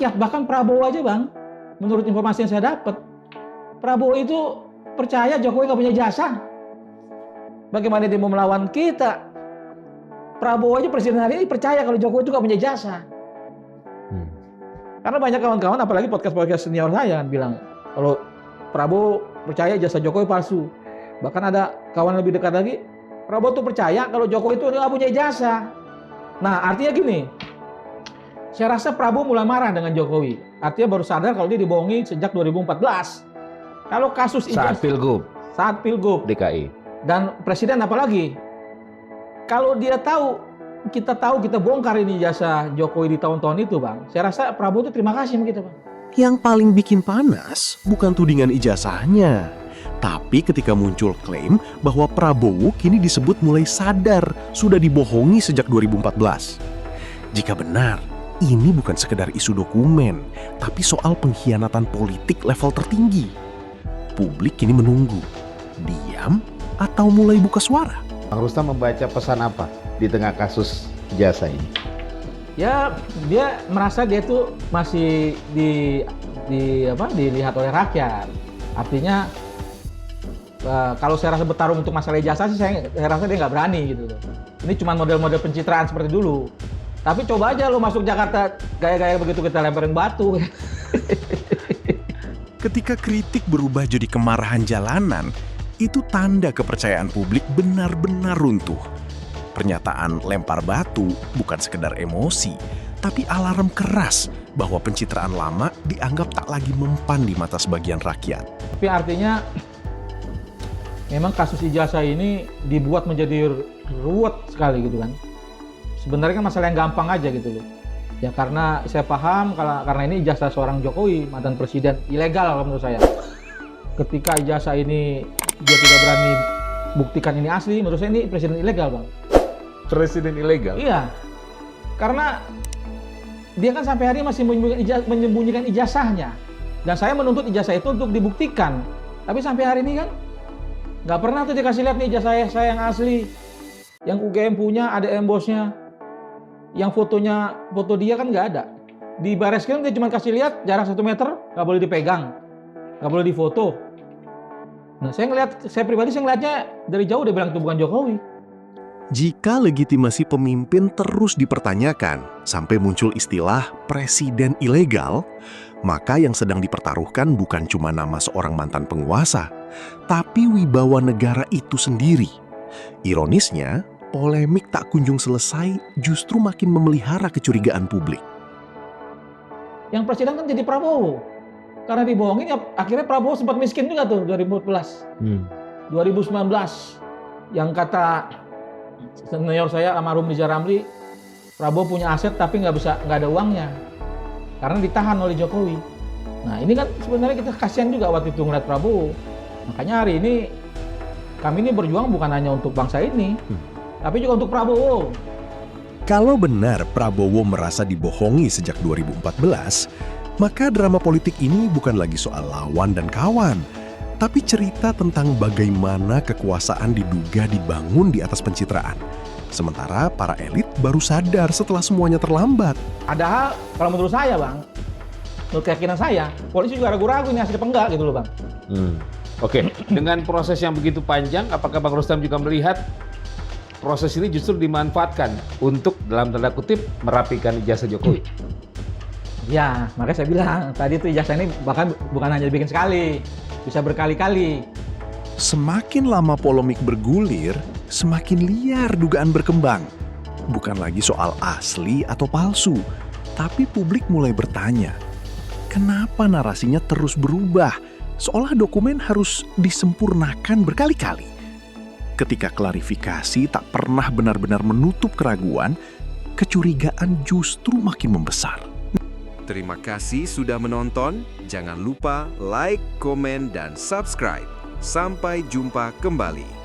rakyat, bahkan Prabowo aja Bang, menurut informasi yang saya dapat, Prabowo itu percaya Jokowi nggak punya jasa. Bagaimana dia mau melawan kita? Prabowo aja presiden hari ini percaya kalau Jokowi itu nggak punya jasa. Karena banyak kawan-kawan, apalagi podcast senior saya bilang, kalau Prabowo percaya jasa Jokowi palsu. Bahkan ada kawan lebih dekat lagi, Prabowo tuh percaya kalau Jokowi itu nggak punya jasa. Nah, artinya gini, saya rasa Prabowo mulai marah dengan Jokowi. Artinya baru sadar kalau dia dibohongi sejak 2014. Kalau kasus saat Pilgub DKI dan presiden apalagi, kalau dia tahu, kita bongkar ini jasa Jokowi di tahun-tahun itu, Bang. Saya rasa Prabowo itu terima kasih sama kita, Bang. Yang paling bikin panas bukan tudingan ijazahnya, tapi ketika muncul klaim bahwa Prabowo kini disebut mulai sadar sudah dibohongi sejak 2014. Jika benar, ini bukan sekedar isu dokumen, tapi soal pengkhianatan politik level tertinggi. Publik kini menunggu, diam atau mulai buka suara. Bang Rustam membaca pesan apa di tengah kasus jasa ini? Ya, dia merasa dia tuh masih dilihat oleh rakyat. Artinya kalau saya rasa bertarung untuk masalah ijazah sih saya rasa dia nggak berani gitu loh. Ini cuma model-model pencitraan seperti dulu. Tapi coba aja lo masuk Jakarta gaya-gaya begitu kita lemparin batu. Ketika kritik berubah jadi kemarahan jalanan, itu tanda kepercayaan publik benar-benar runtuh. Pernyataan lempar batu bukan sekedar emosi, tapi alarm keras bahwa pencitraan lama dianggap tak lagi mempan di mata sebagian rakyat. Tapi artinya memang kasus ijazah ini dibuat menjadi ruwet sekali gitu kan. Sebenarnya kan masalah yang gampang aja gitu loh. Ya karena saya paham karena ini ijazah seorang Jokowi, mantan presiden, ilegal kalau menurut saya. Ketika ijazah ini dia tidak berani buktikan ini asli, menurut saya ini presiden ilegal, Bang. Presiden ilegal? Iya. Karena dia kan sampai hari ini masih menyembunyikan ijazahnya. Dan saya menuntut ijazah itu untuk dibuktikan. Tapi sampai hari ini kan nggak pernah tuh dikasih lihat nih ijazah saya yang asli. Yang UGM punya, ada embosnya. Yang foto dia kan nggak ada. Di Bareskrim dia cuma kasih lihat jarak 1 meter, nggak boleh dipegang, nggak boleh difoto. Nah, saya pribadi ngeliatnya dari jauh dia bilang itu bukan Jokowi. Jika legitimasi pemimpin terus dipertanyakan sampai muncul istilah presiden ilegal, maka yang sedang dipertaruhkan bukan cuma nama seorang mantan penguasa, tapi wibawa negara itu sendiri. Ironisnya, polemik tak kunjung selesai justru makin memelihara kecurigaan publik. Yang presiden kan jadi Prabowo. Karena dibohongin, ya akhirnya Prabowo sempat miskin juga tuh 2014. 2019, yang kata senior saya almarhum Rizal Ramli, Prabowo punya aset tapi nggak ada uangnya. Karena ditahan oleh Jokowi. Nah ini kan sebenarnya kita kasihan juga waktu itu ngeliat Prabowo. Makanya hari ini kami ini berjuang bukan hanya untuk bangsa ini, tapi juga untuk Prabowo. Kalau benar Prabowo merasa dibohongi sejak 2014, maka drama politik ini bukan lagi soal lawan dan kawan, tapi cerita tentang bagaimana kekuasaan diduga dibangun di atas pencitraan. Sementara para elit baru sadar setelah semuanya terlambat. Padahal kalau menurut saya, Bang, menurut keyakinan saya, polisi juga ragu-ragu ini hasil apa enggak gitu loh, Bang. Oke, dengan proses yang begitu panjang, apakah Bang Rustam juga melihat proses ini justru dimanfaatkan untuk dalam tanda kutip merapikan ijazah Jokowi? Ya, makanya saya bilang tadi itu ijazah ini bahkan bukan hanya dibikin sekali, bisa berkali-kali. Semakin lama polemik bergulir, semakin liar dugaan berkembang. Bukan lagi soal asli atau palsu, tapi publik mulai bertanya, kenapa narasinya terus berubah? Seolah dokumen harus disempurnakan berkali-kali. Ketika klarifikasi tak pernah benar-benar menutup keraguan, kecurigaan justru makin membesar. Terima kasih sudah menonton. Jangan lupa like, komen, dan subscribe. Sampai jumpa kembali.